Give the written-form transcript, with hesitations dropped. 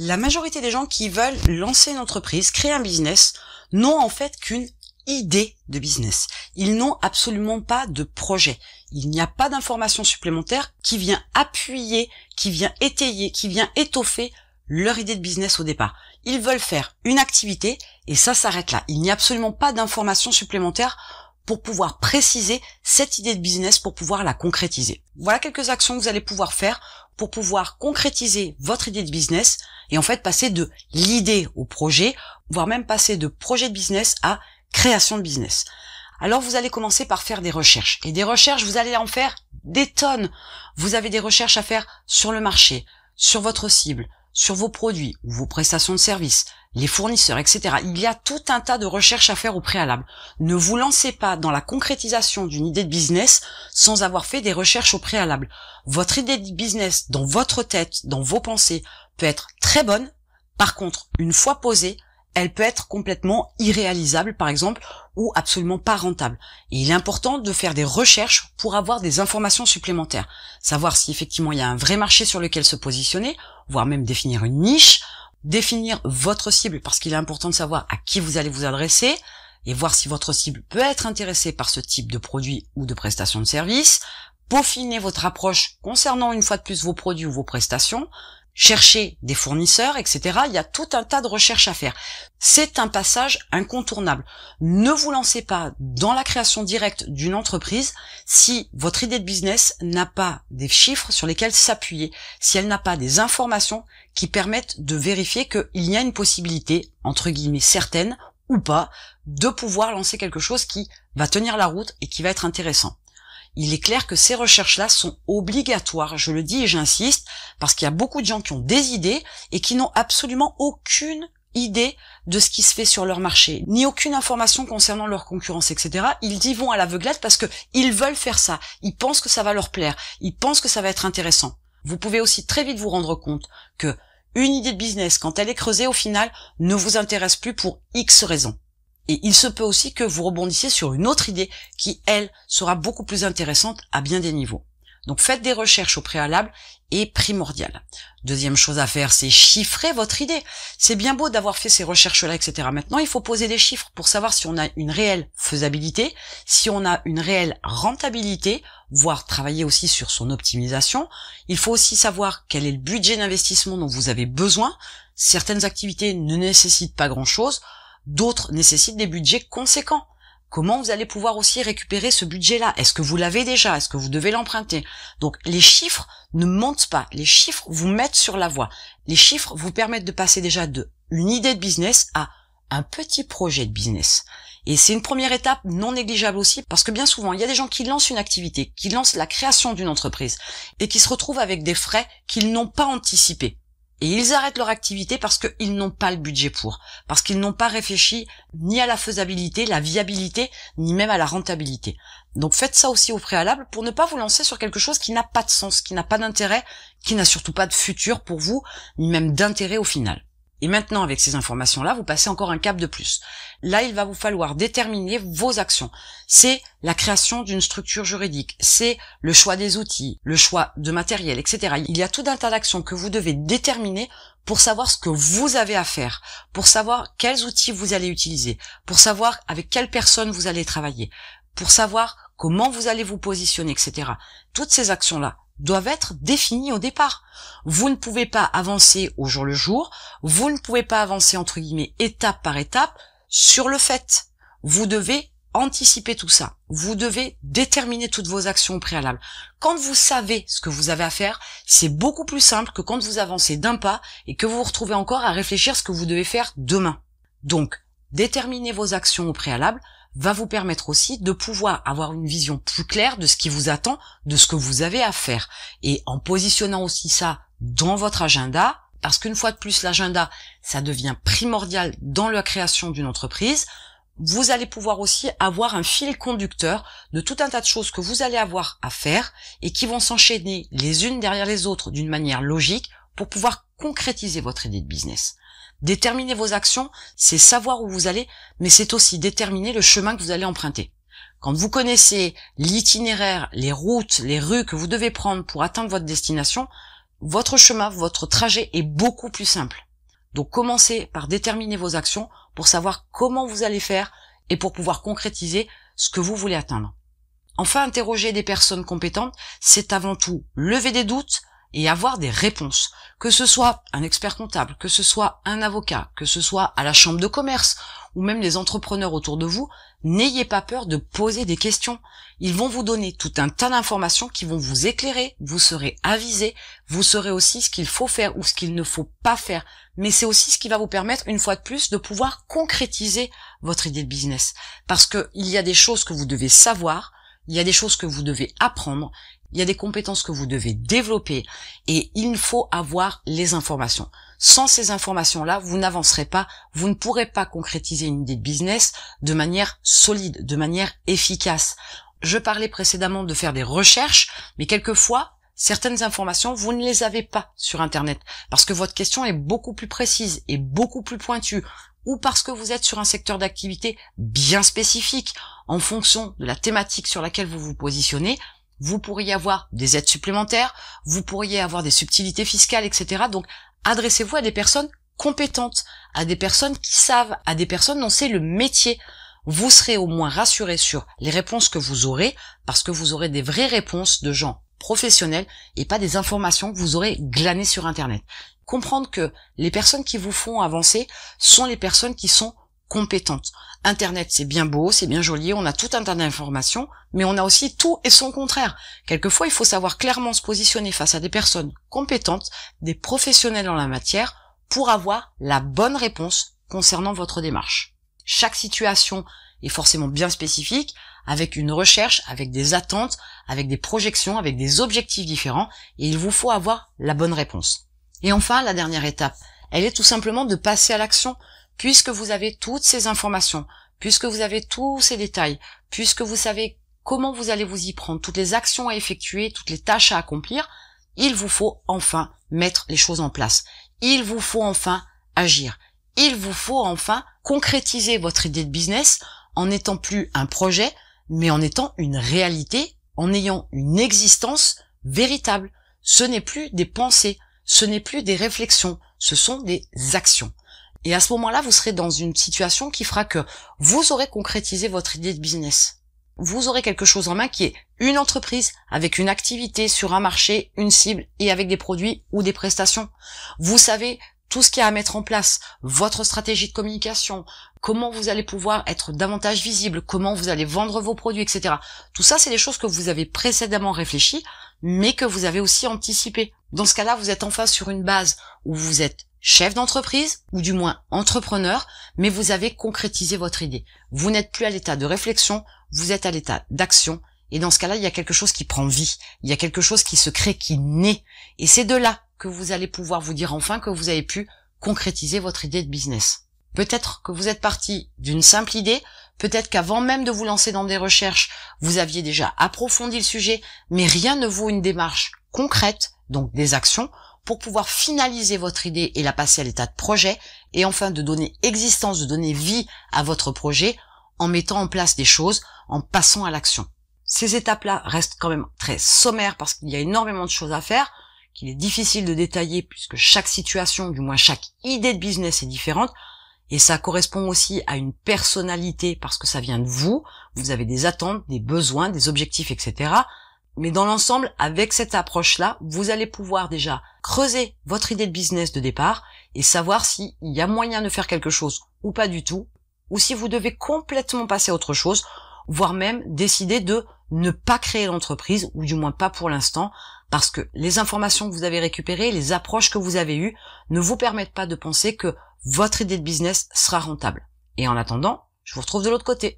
La majorité des gens qui veulent lancer une entreprise, créer un business, n'ont en fait qu'une idée de business. Ils n'ont absolument pas de projet. Il n'y a pas d'information supplémentaire qui vient appuyer, qui vient étayer, qui vient étoffer leur idée de business au départ. Ils veulent faire une activité et ça s'arrête là. Il n'y a absolument pas d'information supplémentaire pour pouvoir préciser cette idée de business, pour pouvoir la concrétiser. Voilà quelques actions que vous allez pouvoir faire pour pouvoir concrétiser votre idée de business et en fait passer de l'idée au projet, voire même passer de projet de business à création de business. Alors vous allez commencer par faire des recherches. Et des recherches, vous allez en faire des tonnes. Vous avez des recherches à faire sur le marché, sur votre cible, sur vos produits ou vos prestations de services, les fournisseurs, etc. Il y a tout un tas de recherches à faire au préalable. Ne vous lancez pas dans la concrétisation d'une idée de business sans avoir fait des recherches au préalable. Votre idée de business dans votre tête, dans vos pensées, peut être très bonne. Par contre, une fois posée, elle peut être complètement irréalisable, par exemple, ou absolument pas rentable. Et il est important de faire des recherches pour avoir des informations supplémentaires. Savoir si effectivement il y a un vrai marché sur lequel se positionner, voire même définir une niche, définir votre cible, parce qu'il est important de savoir à qui vous allez vous adresser, et voir si votre cible peut être intéressée par ce type de produit ou de prestation de service, peaufiner votre approche concernant une fois de plus vos produits ou vos prestations, chercher des fournisseurs, etc. Il y a tout un tas de recherches à faire. C'est un passage incontournable. Ne vous lancez pas dans la création directe d'une entreprise si votre idée de business n'a pas des chiffres sur lesquels s'appuyer, si elle n'a pas des informations qui permettent de vérifier qu'il y a une possibilité, entre guillemets certaine ou pas, de pouvoir lancer quelque chose qui va tenir la route et qui va être intéressant. Il est clair que ces recherches-là sont obligatoires, je le dis et j'insiste, parce qu'il y a beaucoup de gens qui ont des idées et qui n'ont absolument aucune idée de ce qui se fait sur leur marché, ni aucune information concernant leur concurrence, etc. Ils y vont à l'aveuglette parce que ils veulent faire ça, ils pensent que ça va leur plaire, ils pensent que ça va être intéressant. Vous pouvez aussi très vite vous rendre compte que une idée de business, quand elle est creusée, au final, ne vous intéresse plus pour X raisons. Et il se peut aussi que vous rebondissiez sur une autre idée qui, elle, sera beaucoup plus intéressante à bien des niveaux. Donc faites des recherches au préalable et primordial. Deuxième chose à faire, c'est chiffrer votre idée. C'est bien beau d'avoir fait ces recherches-là, etc. Maintenant, il faut poser des chiffres pour savoir si on a une réelle faisabilité, si on a une réelle rentabilité, voire travailler aussi sur son optimisation. Il faut aussi savoir quel est le budget d'investissement dont vous avez besoin. Certaines activités ne nécessitent pas grand-chose. D'autres nécessitent des budgets conséquents. Comment vous allez pouvoir aussi récupérer ce budget-là? Est-ce que vous l'avez déjà? Est-ce que vous devez l'emprunter? Donc les chiffres ne mentent pas. Les chiffres vous mettent sur la voie. Les chiffres vous permettent de passer déjà de une idée de business à un petit projet de business. Et c'est une première étape non négligeable aussi, parce que bien souvent, il y a des gens qui lancent une activité, qui lancent la création d'une entreprise, et qui se retrouvent avec des frais qu'ils n'ont pas anticipés. Et ils arrêtent leur activité parce qu'ils n'ont pas le budget pour, parce qu'ils n'ont pas réfléchi ni à la faisabilité, la viabilité, ni même à la rentabilité. Donc faites ça aussi au préalable pour ne pas vous lancer sur quelque chose qui n'a pas de sens, qui n'a pas d'intérêt, qui n'a surtout pas de futur pour vous, ni même d'intérêt au final. Et maintenant, avec ces informations-là, vous passez encore un cap de plus. Là, il va vous falloir déterminer vos actions. C'est la création d'une structure juridique, c'est le choix des outils, le choix de matériel, etc. Il y a tout un tas d'actions que vous devez déterminer pour savoir ce que vous avez à faire, pour savoir quels outils vous allez utiliser, pour savoir avec quelles personnes vous allez travailler, pour savoir comment vous allez vous positionner, etc. Toutes ces actions-là doivent être définies au départ. Vous ne pouvez pas avancer au jour le jour, vous ne pouvez pas avancer entre guillemets étape par étape sur le fait. Vous devez anticiper tout ça. Vous devez déterminer toutes vos actions au préalable. Quand vous savez ce que vous avez à faire, c'est beaucoup plus simple que quand vous avancez d'un pas et que vous vous retrouvez encore à réfléchir ce que vous devez faire demain. Donc, déterminer vos actions au préalable va vous permettre aussi de pouvoir avoir une vision plus claire de ce qui vous attend, de ce que vous avez à faire. Et en positionnant aussi ça dans votre agenda, parce qu'une fois de plus, l'agenda, ça devient primordial dans la création d'une entreprise, vous allez pouvoir aussi avoir un fil conducteur de tout un tas de choses que vous allez avoir à faire et qui vont s'enchaîner les unes derrière les autres d'une manière logique pour pouvoir concrétiser votre idée de business. Déterminer vos actions, c'est savoir où vous allez, mais c'est aussi déterminer le chemin que vous allez emprunter. Quand vous connaissez l'itinéraire, les routes, les rues que vous devez prendre pour atteindre votre destination, votre chemin, votre trajet est beaucoup plus simple. Donc commencez par déterminer vos actions pour savoir comment vous allez faire et pour pouvoir concrétiser ce que vous voulez atteindre. Enfin, interroger des personnes compétentes, c'est avant tout lever des doutes et avoir des réponses. Que ce soit un expert comptable, que ce soit un avocat, que ce soit à la chambre de commerce ou même les entrepreneurs autour de vous, n'ayez pas peur de poser des questions. Ils vont vous donner tout un tas d'informations qui vont vous éclairer, vous serez avisé, vous saurez aussi ce qu'il faut faire ou ce qu'il ne faut pas faire. Mais c'est aussi ce qui va vous permettre, une fois de plus, de pouvoir concrétiser votre idée de business. Parce que il y a des choses que vous devez savoir, il y a des choses que vous devez apprendre, il y a des compétences que vous devez développer et il faut avoir les informations. Sans ces informations-là, vous n'avancerez pas, vous ne pourrez pas concrétiser une idée de business de manière solide, de manière efficace. Je parlais précédemment de faire des recherches, mais quelquefois, certaines informations, vous ne les avez pas sur Internet parce que votre question est beaucoup plus précise et beaucoup plus pointue, ou parce que vous êtes sur un secteur d'activité bien spécifique. En fonction de la thématique sur laquelle vous vous positionnez, vous pourriez avoir des aides supplémentaires, vous pourriez avoir des subtilités fiscales, etc. Donc, adressez-vous à des personnes compétentes, à des personnes qui savent, à des personnes dont c'est le métier. Vous serez au moins rassuré sur les réponses que vous aurez, parce que vous aurez des vraies réponses de gens professionnels et pas des informations que vous aurez glanées sur Internet. Comprendre que les personnes qui vous font avancer sont les personnes qui sont compétentes. Internet, c'est bien beau, c'est bien joli, on a tout un tas d'informations, mais on a aussi tout et son contraire. Quelquefois, il faut savoir clairement se positionner face à des personnes compétentes, des professionnels en la matière, pour avoir la bonne réponse concernant votre démarche. Chaque situation est forcément bien spécifique, avec une recherche, avec des attentes, avec des projections, avec des objectifs différents, et il vous faut avoir la bonne réponse. Et enfin, la dernière étape, elle est tout simplement de passer à l'action. Puisque vous avez toutes ces informations, puisque vous avez tous ces détails, puisque vous savez comment vous allez vous y prendre, toutes les actions à effectuer, toutes les tâches à accomplir, il vous faut enfin mettre les choses en place. Il vous faut enfin agir. Il vous faut enfin concrétiser votre idée de business en n'étant plus un projet, mais en étant une réalité, en ayant une existence véritable. Ce n'est plus des pensées, ce n'est plus des réflexions, ce sont des actions. Et à ce moment-là, vous serez dans une situation qui fera que vous aurez concrétisé votre idée de business. Vous aurez quelque chose en main qui est une entreprise avec une activité sur un marché, une cible et avec des produits ou des prestations. Vous savez tout ce qu'il y a à mettre en place, votre stratégie de communication, comment vous allez pouvoir être davantage visible, comment vous allez vendre vos produits, etc. Tout ça, c'est des choses que vous avez précédemment réfléchi, mais que vous avez aussi anticipé. Dans ce cas-là, vous êtes enfin sur une base où vous êtes chef d'entreprise, ou du moins entrepreneur, mais vous avez concrétisé votre idée. Vous n'êtes plus à l'état de réflexion, vous êtes à l'état d'action, et dans ce cas-là, il y a quelque chose qui prend vie, il y a quelque chose qui se crée, qui naît, et c'est de là que vous allez pouvoir vous dire enfin que vous avez pu concrétiser votre idée de business. Peut-être que vous êtes parti d'une simple idée, peut-être qu'avant même de vous lancer dans des recherches, vous aviez déjà approfondi le sujet, mais rien ne vaut une démarche concrète, donc des actions, pour pouvoir finaliser votre idée et la passer à l'état de projet, et enfin de donner existence, de donner vie à votre projet en mettant en place des choses, en passant à l'action. Ces étapes-là restent quand même très sommaires parce qu'il y a énormément de choses à faire, qu'il est difficile de détailler puisque chaque situation, du moins chaque idée de business est différente, et ça correspond aussi à une personnalité parce que ça vient de vous, vous avez des attentes, des besoins, des objectifs, etc. Mais dans l'ensemble, avec cette approche-là, vous allez pouvoir déjà creuser votre idée de business de départ et savoir s'il y a moyen de faire quelque chose ou pas du tout, ou si vous devez complètement passer à autre chose, voire même décider de ne pas créer l'entreprise, ou du moins pas pour l'instant, parce que les informations que vous avez récupérées, les approches que vous avez eues, ne vous permettent pas de penser que votre idée de business sera rentable. Et en attendant, je vous retrouve de l'autre côté.